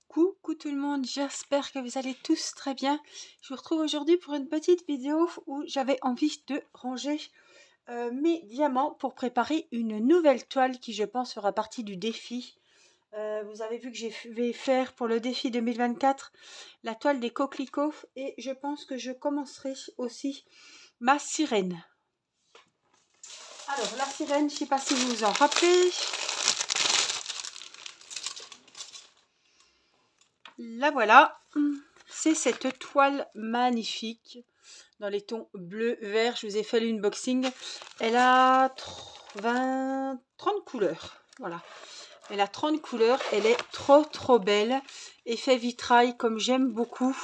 Coucou tout le monde, j'espère que vous allez tous très bien. Je vous retrouve aujourd'hui pour une petite vidéo où j'avais envie de ranger mes diamants pour préparer une nouvelle toile qui je pense fera partie du défi. Vous avez vu que vais faire pour le défi 2024 la toile des coquelicots et je pense que je commencerai aussi ma sirène. Alors la sirène, je ne sais pas si vous vous en rappelez. La voilà, c'est cette toile magnifique dans les tons bleu, vert. Je vous ai fait l'unboxing. Elle a 30 couleurs. Voilà. Elle a 30 couleurs. Elle est trop belle. Effet vitrail comme j'aime beaucoup.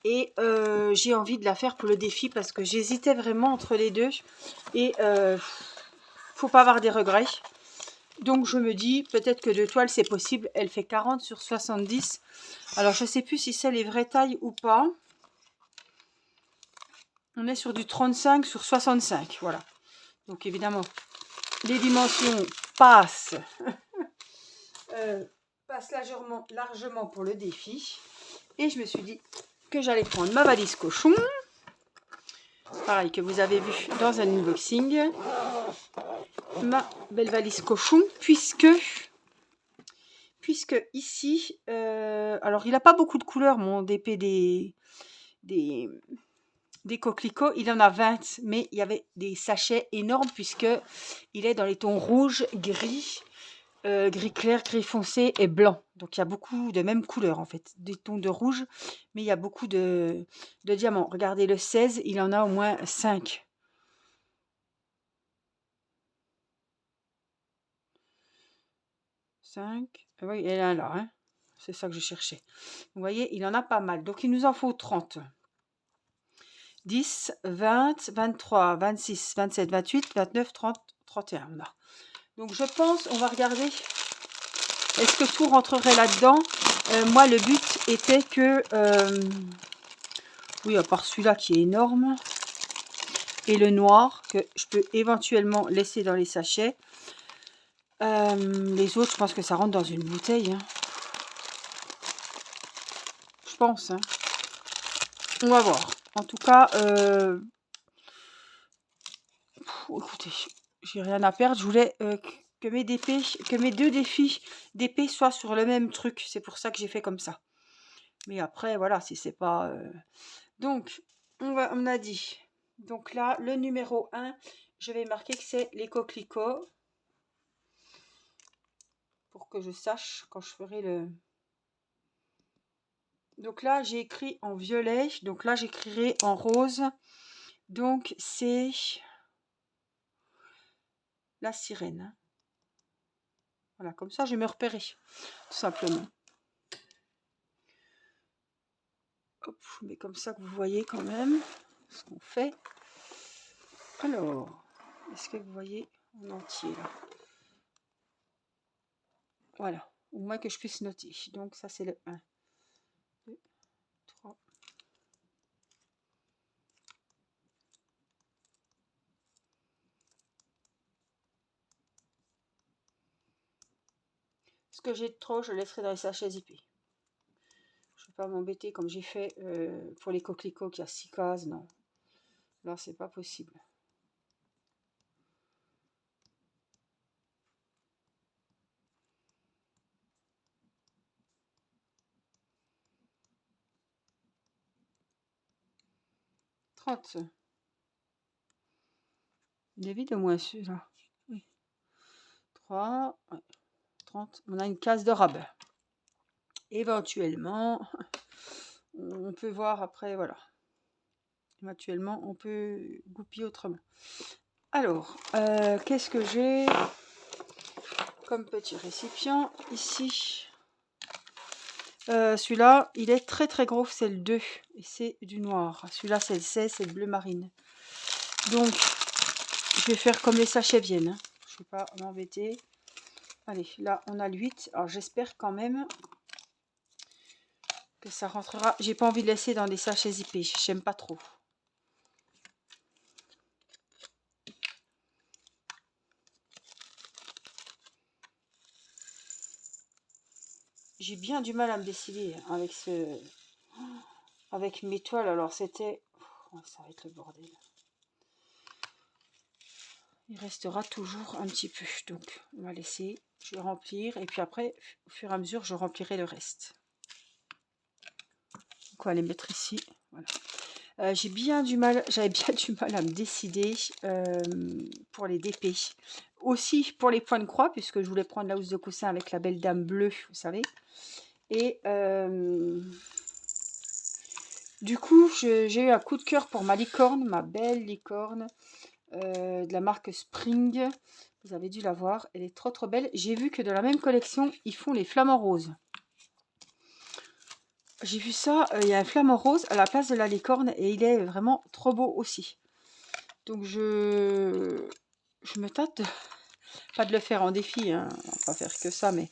Et j'ai envie de la faire pour le défi parce que j'hésitais vraiment entre les deux. Et faut pas avoir des regrets. Donc je me dis peut-être que de toile c'est possible. Elle fait 40 sur 70. Alors je sais plus si c'est les vraies tailles ou pas. On est sur du 35 sur 65, voilà. Donc évidemment, les dimensions passent, passent largement pour le défi. Et je me suis dit que j'allais prendre ma valise cochon, pareil que vous avez vu dans un unboxing, ma belle valise cochon, puisque ici, alors il n'a pas beaucoup de couleurs, mon DP des coquelicots, il en a 20, mais il y avait des sachets énormes puisque il est dans les tons rouge, gris, gris clair, gris foncé et blanc. Donc il y a beaucoup de mêmes couleurs en fait, des tons de rouge, mais il y a beaucoup de diamants. Regardez le 16, il en a au moins 5. Oui, elle est là, hein. C'est ça que je cherchais. Vous voyez, il en a pas mal. Donc il nous en faut 30. 10, 20, 23, 26, 27, 28, 29, 30, 31. On a. Donc je pense, on va regarder, est-ce que tout rentrerait là-dedans. Moi le but était que, oui à part celui-là qui est énorme, et le noir, que je peux éventuellement laisser dans les sachets. Les autres je pense que ça rentre dans une bouteille. Hein. Je pense. Hein. On va voir. En tout cas, écoutez, j'ai rien à perdre. Je voulais que mes deux défis d'épée soient sur le même truc. C'est pour ça que j'ai fait comme ça. Mais après, voilà, si c'est pas... Donc, on a dit. Donc là, le numéro 1, je vais marquer que c'est les coquelicots. Pour que je sache quand je ferai le... Donc là, j'ai écrit en violet. Donc là, j'écrirai en rose. Donc, c'est la sirène. Voilà, comme ça, je vais me repérer. Tout simplement. Hop, je mets comme ça que vous voyez quand même ce qu'on fait. Alors, est-ce que vous voyez en entier là? Voilà, au moins que je puisse noter. Donc ça c'est le 1, 2, 3. Ce que j'ai de trop, je laisserai dans les sachets zippés. Je ne vais pas m'embêter comme j'ai fait pour les coquelicots qui a 6 cases, non. Là, c'est pas possible. « 30. Il est vide au moins celui-là. Oui. 3, ouais. 30. On a une case de rabat. Éventuellement, on peut voir après, voilà. Éventuellement, on peut goupiller autrement. Alors, qu'est-ce que j'ai comme petit récipient ici? Celui-là, il est très gros, c'est le 2 et c'est du noir. Celui-là, c'est le 16, c'est le bleu marine. Donc, je vais faire comme les sachets viennent. Hein. Je ne vais pas m'embêter. Allez, là, on a le 8. Alors, j'espère quand même que ça rentrera. J'ai pas envie de laisser dans des sachets zippés. J'aime pas trop. j'ai bien du mal à me décider avec avec mes toiles. Alors c'était... Oh, ça va être le bordel. Il restera toujours un petit peu. Donc on va laisser, je vais remplir. Et puis après, au fur et à mesure, je remplirai le reste. Donc on va les mettre ici. Voilà. J'avais bien du mal à me décider pour les DP. Aussi pour les points de croix, puisque je voulais prendre la housse de coussin avec la belle dame bleue, vous savez. Et du coup, j'ai eu un coup de cœur pour ma licorne, ma belle licorne de la marque Spring. Vous avez dû la voir, elle est trop trop belle. J'ai vu que de la même collection, ils font les flamants roses. J'ai vu ça, il y a un flamant rose à la place de la licorne et il est vraiment trop beau aussi. Donc je me tâte, pas de le faire en défi, hein, on va pas faire que ça, mais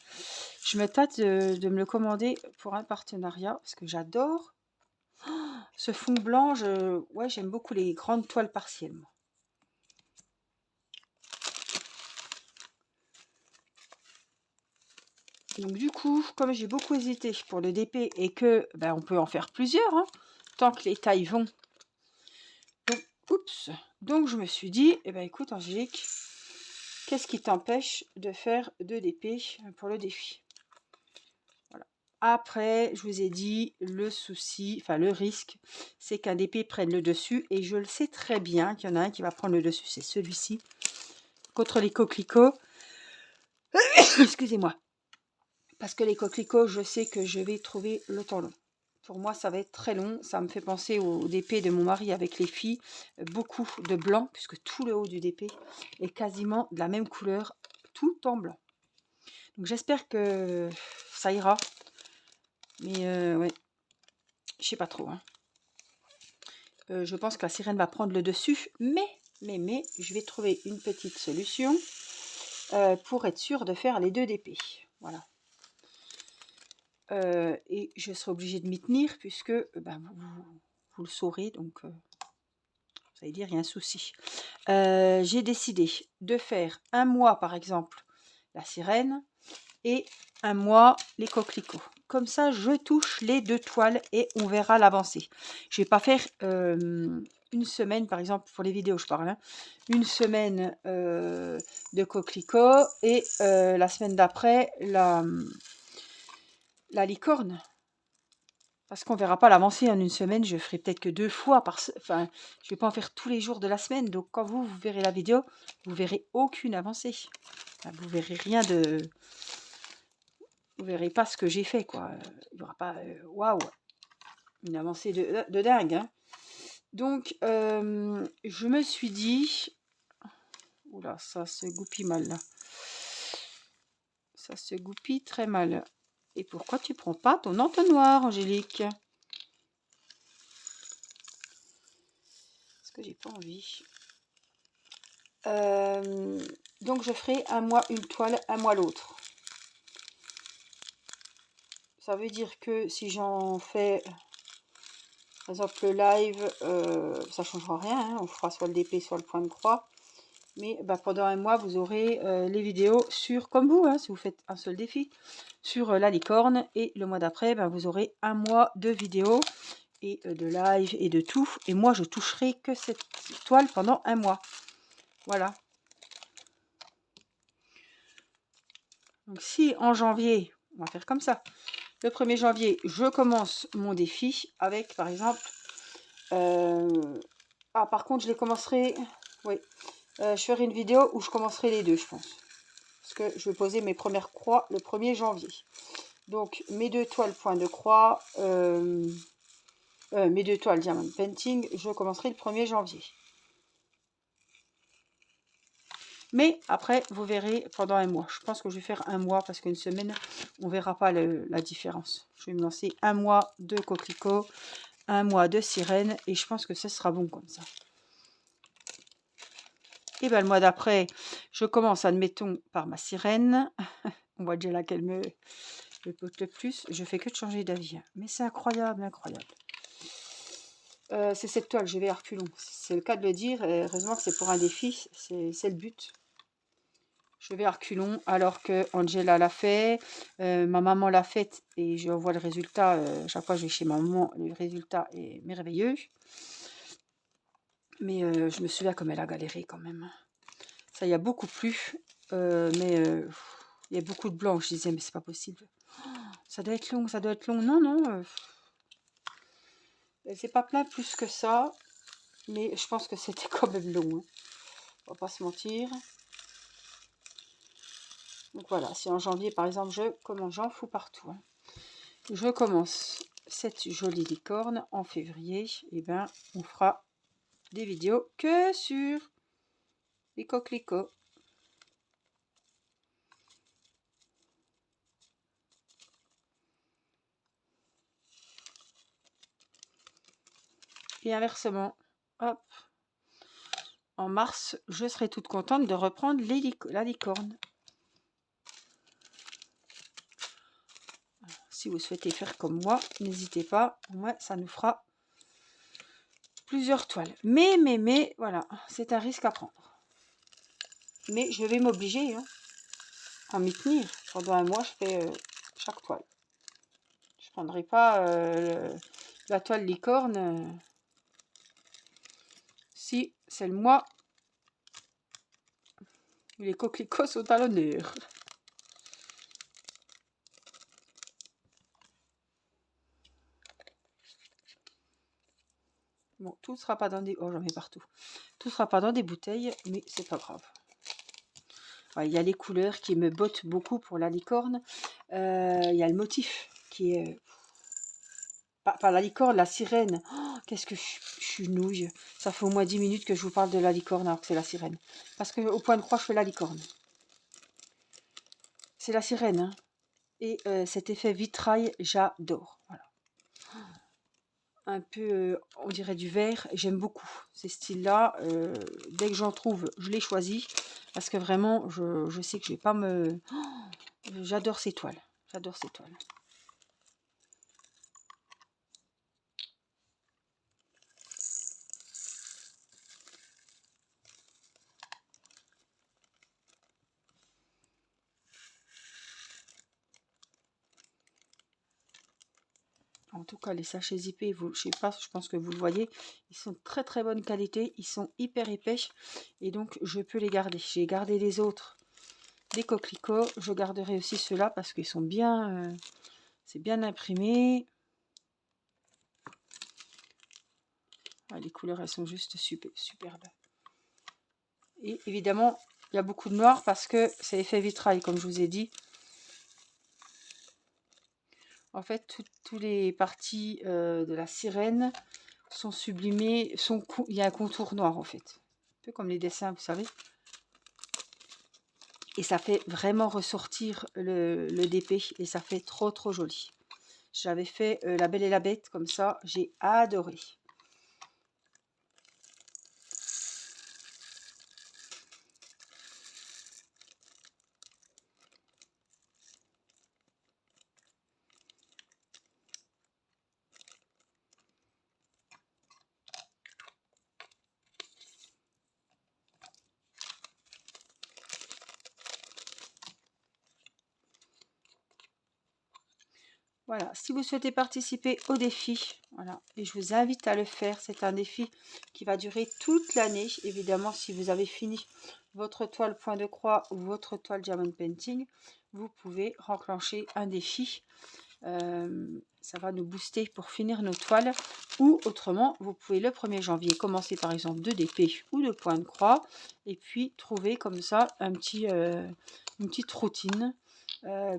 je me tâte de me le commander pour un partenariat parce que j'adore ce fond blanc. Ouais, j'aime beaucoup les grandes toiles partielles, moi. Donc du coup, comme j'ai beaucoup hésité pour le DP et que ben, on peut en faire plusieurs, hein, tant que les tailles vont. Donc, oups. Donc je me suis dit, eh ben écoute Angélique, qu'est-ce qui t'empêche de faire 2 DP pour le défi? Voilà. Après, je vous ai dit, le souci, enfin le risque, c'est qu'un DP prenne le dessus. Et je le sais très bien qu'il y en a un qui va prendre le dessus, c'est celui-ci. Contre les coquelicots. Excusez-moi. Parce que les coquelicots, je sais que je vais trouver le temps long. Pour moi, ça va être très long. Ça me fait penser au DP de mon mari avec les filles. Beaucoup de blanc, puisque tout le haut du DP est quasiment de la même couleur, tout en blanc. Donc j'espère que ça ira. Mais ouais, je sais pas trop. Hein. Je pense que la sirène va prendre le dessus. Mais, je vais trouver une petite solution pour être sûre de faire les 2 DP. Voilà. Et je serai obligée de m'y tenir puisque ben, vous le saurez, donc vous allez dire il y a un souci. J'ai décidé de faire un mois par exemple la sirène et un mois les coquelicots. Comme ça je touche les 2 toiles et on verra l'avancée. Je vais pas faire une semaine par exemple pour les vidéos je parle, hein, une semaine de coquelicots et la semaine d'après la licorne. Parce qu'on ne verra pas l'avancée en une semaine. Je ferai peut-être que 2 fois enfin, je ne vais pas en faire tous les jours de la semaine. Donc, quand vous verrez la vidéo, vous verrez aucune avancée. Enfin, vous verrez rien de... Vous verrez pas ce que j'ai fait, quoi. Il n'y aura pas... Waouh, une avancée de dingue. Hein. Donc, je me suis dit... Oula, ça se goupille mal, là. Ça se goupille très mal. Et pourquoi tu prends pas ton entonnoir, Angélique ? Parce que j'ai pas envie. Donc je ferai un mois une toile, un mois l'autre. Ça veut dire que si j'en fais par exemple le live, ça ne changera rien, hein, on fera soit le DP soit le point de croix. Mais bah, pendant un mois vous aurez les vidéos sur, comme vous, hein, si vous faites un seul défi, sur la licorne. Et le mois d'après, bah, vous aurez un mois de vidéos et de live et de tout. Et moi je toucherai que cette toile pendant un mois. Voilà. Donc si en janvier, on va faire comme ça, le 1er janvier, je commence mon défi avec, par exemple... Ah, par contre, je les commencerai... Oui. Je ferai une vidéo où je commencerai les 2, je pense. Parce que je vais poser mes premières croix le 1er janvier. Donc, mes 2 toiles point de croix... mes 2 toiles diamond painting, je commencerai le 1er janvier. Mais après, vous verrez pendant un mois. Je pense que je vais faire un mois parce qu'une semaine, on ne verra pas la différence. Je vais me lancer un mois de coquelicot, un mois de sirène et je pense que ce sera bon comme ça. Et bien le mois d'après, je commence, admettons, par ma sirène. On voit déjà laquelle me pote le plus. Je fais que de changer d'avis. Mais c'est incroyable, incroyable. C'est cette toile, je vais à reculons. C'est le cas de le dire. Et heureusement que c'est pour un défi. C'est le but. Je vais à reculons alors que Angela l'a fait, ma maman l'a faite et je vois le résultat. Chaque fois que je vais chez ma maman, le résultat est merveilleux. Mais je me souviens comme elle a galéré quand même. Ça y a beaucoup plu, mais il y a beaucoup de blanc. Je disais, mais c'est pas possible. Ça doit être long, ça doit être long. Non, non. Elle s'est pas plaint plus que ça, mais je pense que c'était quand même long. Hein. On va pas se mentir. Donc voilà, si en janvier par exemple je commence, j'en fous partout. Hein. Je commence cette jolie licorne en février, et ben on fera des vidéos que sur les coquelicots. Et inversement, hop, en mars, je serai toute contente de reprendre la licorne. Si vous souhaitez faire comme moi, n'hésitez pas, au moins ça nous fera plusieurs toiles. Mais, voilà, c'est un risque à prendre. Mais je vais m'obliger hein, à m'y tenir. Pendant un mois, je fais chaque toile. Je ne prendrai pas la toile licorne si c'est le mois où les coquelicots sont à l'honneur. Bon, tout ne sera pas dans des... Oh, j'en mets partout. Tout ne sera pas dans des bouteilles, mais c'est pas grave. Ouais, il y a les couleurs qui me bottent beaucoup pour la licorne. Il y a le motif qui est... Pas la licorne, la sirène. Oh, qu'est-ce que je suis nouille. Ça fait au moins 10 minutes que je vous parle de la licorne alors que c'est la sirène. Parce qu'au point de croix, je fais la licorne. C'est la sirène. Hein. Et cet effet vitrail, j'adore. Voilà. Un peu, on dirait du vert. J'aime beaucoup ces styles-là. Dès que j'en trouve, je les choisis. Parce que vraiment, je sais que je vais pas me... Oh, j'adore ces toiles. J'adore ces toiles. En tout cas, les sachets zippés, je sais pas, je pense que vous le voyez, ils sont très très bonne qualité, ils sont hyper épais et donc je peux les garder. J'ai gardé les autres des coquelicots, je garderai aussi ceux-là parce qu'ils sont bien, c'est bien imprimé. Ah, les couleurs, elles sont juste superbes. Et évidemment, il y a beaucoup de noir parce que c'est effet vitrail, comme je vous ai dit. En fait, toutes les parties de la sirène sont sublimées, il y a un contour noir en fait. Un peu comme les dessins, vous savez. Et ça fait vraiment ressortir le DP et ça fait trop trop joli. J'avais fait La Belle et la Bête comme ça, j'ai adoré. Voilà, si vous souhaitez participer au défi, voilà, et je vous invite à le faire, c'est un défi qui va durer toute l'année. Évidemment, si vous avez fini votre toile point de croix ou votre toile diamond painting, vous pouvez enclencher un défi. Ça va nous booster pour finir nos toiles. Ou autrement, vous pouvez le 1er janvier commencer par exemple de DP ou de point de croix, et puis trouver comme ça une petite routine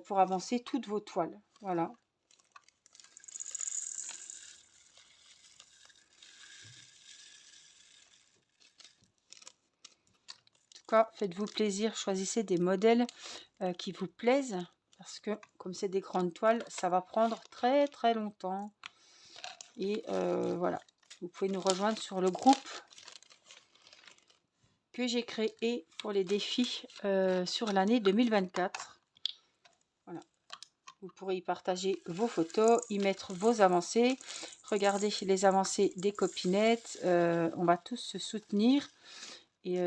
pour avancer toutes vos toiles. Voilà. Faites-vous plaisir, choisissez des modèles qui vous plaisent parce que comme c'est des grandes toiles, ça va prendre très très longtemps. Et voilà, vous pouvez nous rejoindre sur le groupe que j'ai créé pour les défis sur l'année 2024. Voilà, vous pourrez y partager vos photos, y mettre vos avancées, regarder les avancées des copinettes. On va tous se soutenir et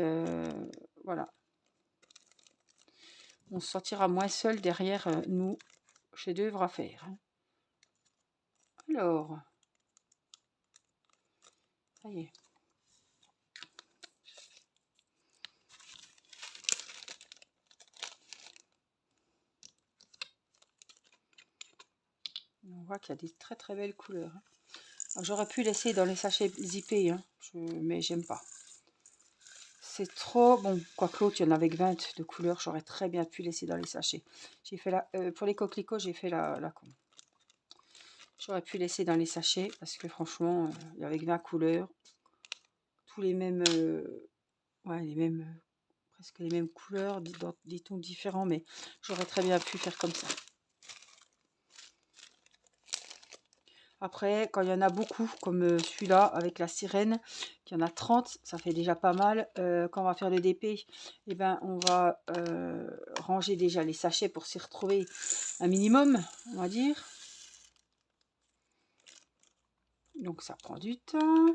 voilà. on se sentira moins seul derrière nos chefs-d'œuvre à faire. Hein. Alors, ça y est. On voit qu'il y a des très très belles couleurs. Hein. J'aurais pu laisser dans les sachets zippés, hein, mais j'aime pas. C'est trop... Bon, quoique l'autre, il y en avait 20 de couleurs, j'aurais très bien pu laisser dans les sachets. J'ai fait pour les coquelicots, j'ai fait la con. J'aurais pu laisser dans les sachets, parce que franchement, il y avait 20 couleurs. Tous les mêmes... ouais, les mêmes... presque les mêmes couleurs, dans des tons différents, mais j'aurais très bien pu faire comme ça. Après, quand il y en a beaucoup, comme celui-là, avec la sirène, qu'il y en a 30, ça fait déjà pas mal. Quand on va faire le DP, eh ben, on va ranger déjà les sachets pour s'y retrouver un minimum, on va dire. Donc ça prend du temps.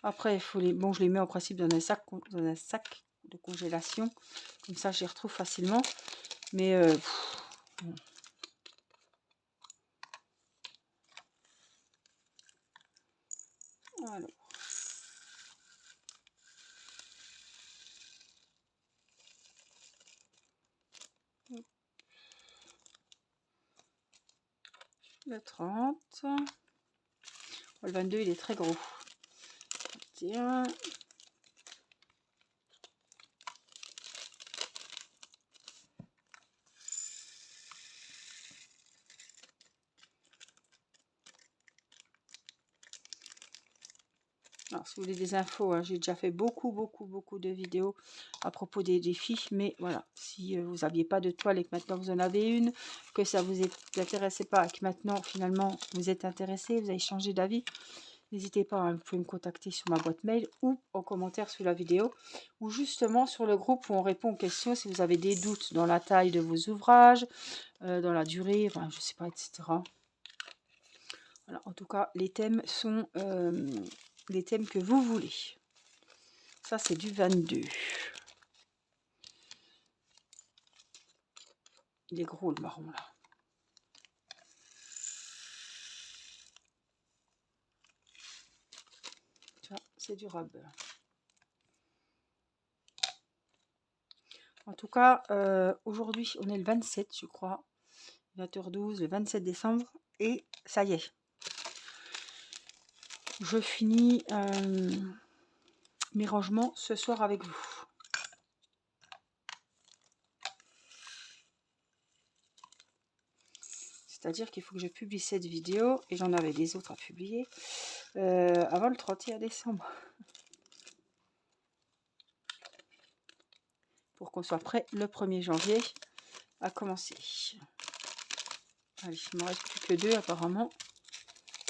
Après, il faut bon, je les mets en principe dans un sac de congélation. Comme ça, je les retrouve facilement. Mais bon. Alors. Le 30. Le 22, il est très gros. Tiens. Alors, si vous voulez des infos, hein, j'ai déjà fait beaucoup de vidéos à propos des défis. Mais voilà, si vous n'aviez pas de toile et que maintenant vous en avez une, que ça vous intéressait pas et que maintenant finalement vous êtes intéressé, vous avez changé d'avis, n'hésitez pas, hein, vous pouvez me contacter sur ma boîte mail ou en commentaire sous la vidéo, ou justement sur le groupe où on répond aux questions si vous avez des doutes dans la taille de vos ouvrages, dans la durée, enfin, je sais pas, etc. Voilà, en tout cas, les thèmes sont les thèmes que vous voulez. Ça, c'est du 22. Il est gros, le marron, là. Ça, c'est du rub. En tout cas, aujourd'hui, on est le 27, je crois. 20h12, le 27 décembre. Et ça y est. Je finis mes rangements ce soir avec vous. C'est-à-dire qu'il faut que je publie cette vidéo, et j'en avais des autres à publier, avant le 31 décembre. Pour qu'on soit prêt le 1er janvier à commencer. Allez, il ne me reste plus que 2 apparemment.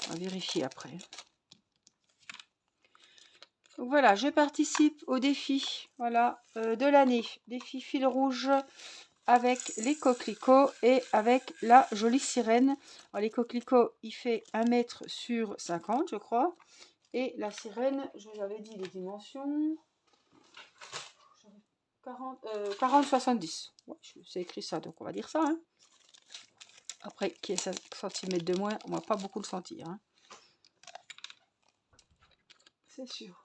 On va vérifier après. Donc voilà, je participe au défi de l'année. Défi fil rouge avec les coquelicots et avec la jolie sirène. Alors, les coquelicots, il fait 1 mètre sur 50, je crois. Et la sirène, je vous avais dit les dimensions. 40-70. Ouais, c'est écrit ça, donc on va dire ça. Hein. Après, qu'il y ait 5 cm de moins, on va pas beaucoup le sentir. Hein. C'est sûr.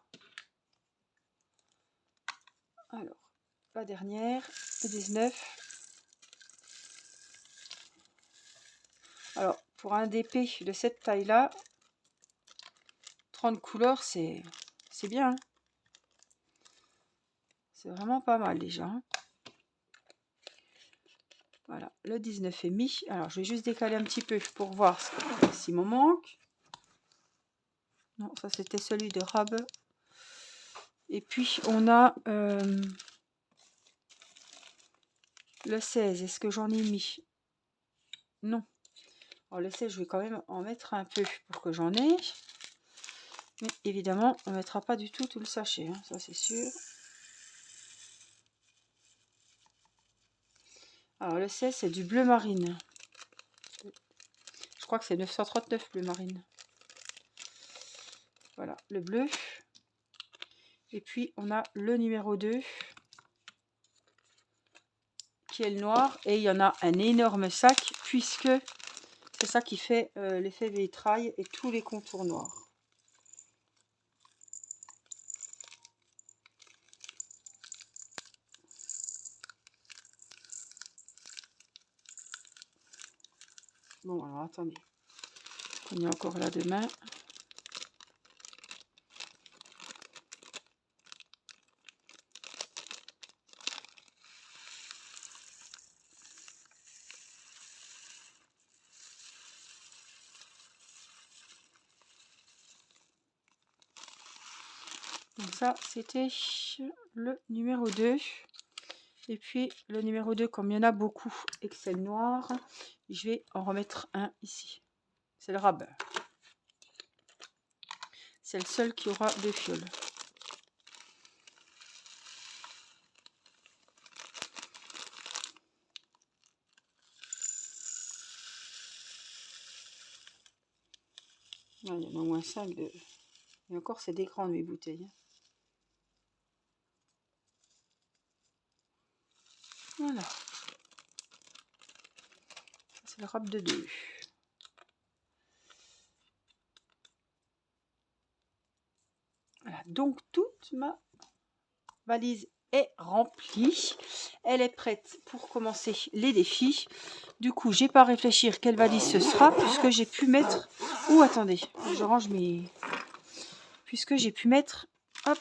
Alors, la dernière, le 19. Alors, pour un DP de cette taille-là, 30 couleurs, c'est bien. Hein. C'est vraiment pas mal déjà. Hein. Voilà, le 19 est mis. Alors, je vais juste décaler un petit peu pour voir s'il m'en manque. Non, ça c'était celui de Rab. Et puis, on a le 16. Est-ce que j'en ai mis? Non. Alors, le 16, je vais quand même en mettre un peu pour que j'en ai. Mais évidemment, on ne mettra pas du tout le sachet. Hein, ça, c'est sûr. Alors, le 16, c'est du bleu marine. Je crois que c'est 939 bleu marine. Voilà, le bleu. Et puis, on a le numéro 2. Qui ciel noir et il y en a un énorme sac puisque c'est ça qui fait l'effet vitrail et tous les contours noirs. Bon, alors attendez. On est encore là demain. Donc ça, c'était le numéro 2. Et puis, le numéro 2, comme il y en a beaucoup et que c'est le noir, je vais en remettre un ici. C'est le rabat. C'est le seul qui aura des fioles. Ah, il y en a au moins 5 de... Et encore, c'est des grandes, mes bouteilles. Voilà. C'est le rab de 2. Voilà. Donc, toute ma valise est remplie. Elle est prête pour commencer les défis. Du coup, j'ai pas à réfléchir quelle valise ce sera puisque j'ai pu mettre... Ouh, attendez, je range mes... Puisque j'ai pu mettre... Hop.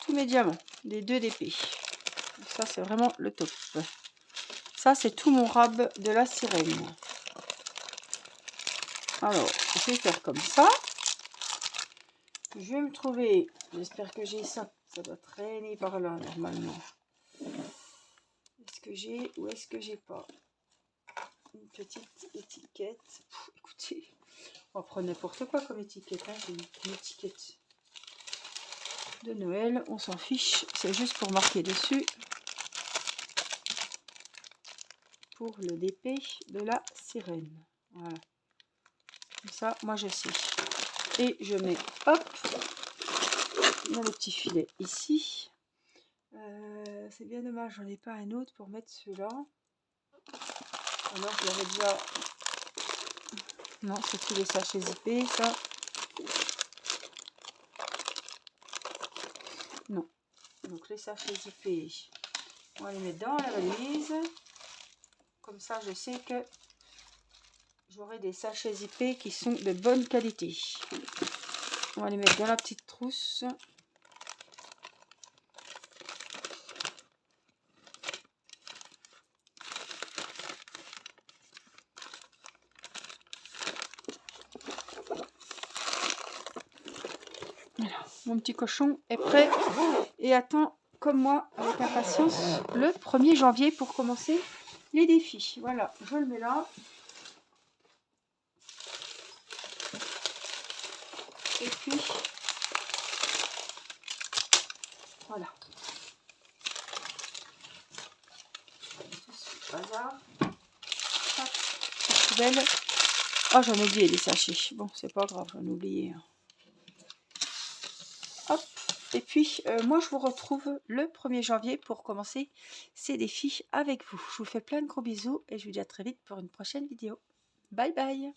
Tous mes diamants. Les 2 d'épée. Ça, c'est vraiment le top. Ça, c'est tout mon rab de la sirène. Alors, je vais faire comme ça. Je vais me trouver... J'espère que j'ai ça. Ça doit traîner par là, normalement. Est-ce que j'ai ou est-ce que j'ai pas une petite étiquette? Écoutez, on va prendre n'importe quoi comme étiquette. Hein. J'ai une étiquette de Noël. On s'en fiche. C'est juste pour marquer dessus. Pour le DP de la sirène. Voilà. Comme ça, moi je sais. Et je mets, hop, dans le petit filet ici. C'est bien dommage, j'en ai pas un autre pour mettre celui-là. Alors je l'avais déjà... Non, c'est tous les sachets zippés, ça. Non. Donc les sachets zippés, on va les mettre dans la valise. Comme ça, je sais que j'aurai des sachets zippés qui sont de bonne qualité. On va les mettre dans la petite trousse. Voilà, mon petit cochon est prêt et attend, comme moi, avec impatience, le 1er janvier pour commencer les défis. Voilà, je le mets là. Et puis, voilà. Bazar. Poubelle. Oh, j'en ai oublié les sachets. Bon, c'est pas grave, j'en ai oublié. Hop. Et puis, moi, je vous retrouve le 1er janvier pour commencer ces défis avec vous. Je vous fais plein de gros bisous et je vous dis à très vite pour une prochaine vidéo. Bye bye.